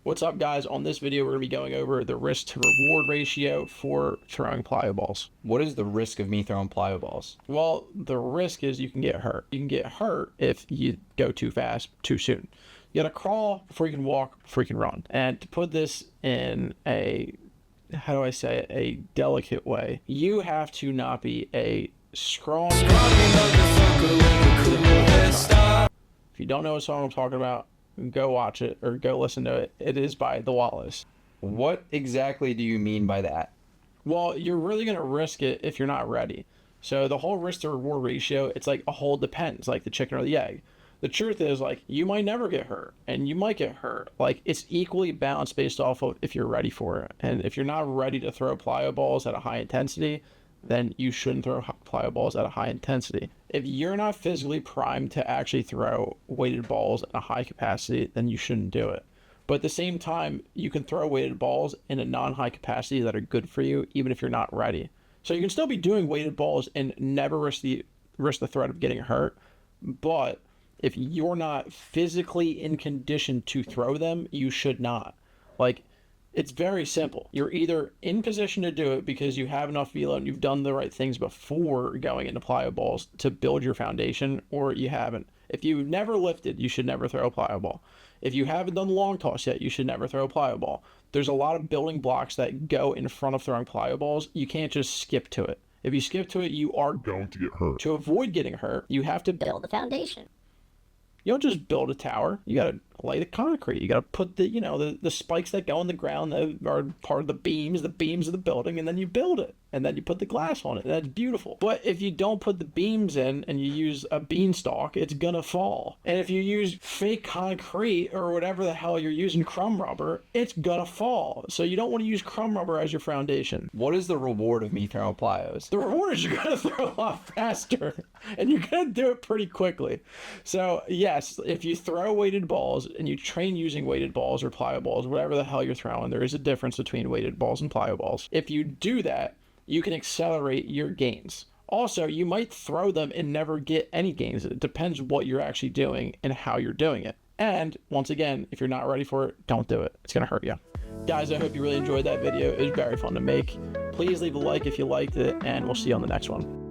What's up, guys? On this video, we're going to be going over the risk to reward ratio for throwing plyo balls. What is the risk of me throwing plyo balls? Well, the risk is you can get hurt. You can get hurt if you go too fast, too soon. You got to crawl before you can walk, before you can run. And to put this in a, how do I say it, a delicate way, you have to not be a strong. If you don't know what song I'm talking about, go watch it or go listen to it. It is by The Wallace. What exactly do you mean by that? Well, you're really going to risk it if you're not ready. So the whole risk to reward ratio, it's like a whole depends, like the chicken or the egg. The truth is, like, you might never get hurt and you might get hurt. Like, it's equally balanced based off of if you're ready for it. And if you're not ready to throw plyo balls at a high intensity, then you shouldn't throw plyo balls at a high intensity. If you're not physically primed to actually throw weighted balls at a high capacity, then you shouldn't do it. But at the same time, you can throw weighted balls in a non-high capacity that are good for you, even if you're not ready. So you can still be doing weighted balls and never risk the threat of getting hurt. But if you're not physically in condition to throw them, you should not. Like, it's very simple. You're either in position to do it because you have enough velo and you've done the right things before going into plyo balls to build your foundation, or you haven't. If you've never lifted, you should never throw a plyo ball. If you haven't done the long toss yet, you should never throw a plyo ball. There's a lot of building blocks that go in front of throwing plyo balls. You can't just skip to it. If you skip to it, you are going to get hurt. To avoid getting hurt, you have to build the foundation. You don't just build a tower. You got to lay the concrete. You got to put the spikes that go in the ground that are part of the beams of the building, and then you build it. And then you put the glass on it. That's beautiful. But if you don't put the beams in and you use a beanstalk, it's going to fall. And if you use fake concrete or whatever the hell you're using, crumb rubber, it's going to fall. So you don't want to use crumb rubber as your foundation. What is the reward of me throwing plyos? The reward is you're going to throw a lot faster, and you're going to do it pretty quickly. So yes, if you throw weighted balls and you train using weighted balls or plyo balls, whatever the hell you're throwing, there is a difference between weighted balls and plyo balls. If you do that, you can accelerate your gains. Also, you might throw them and never get any gains. It depends what you're actually doing and how you're doing it. And once again, if you're not ready for it, don't do it. It's going to hurt you. Guys, I hope you really enjoyed that video. It was very fun to make. Please leave a like if you liked it, and we'll see you on the next one.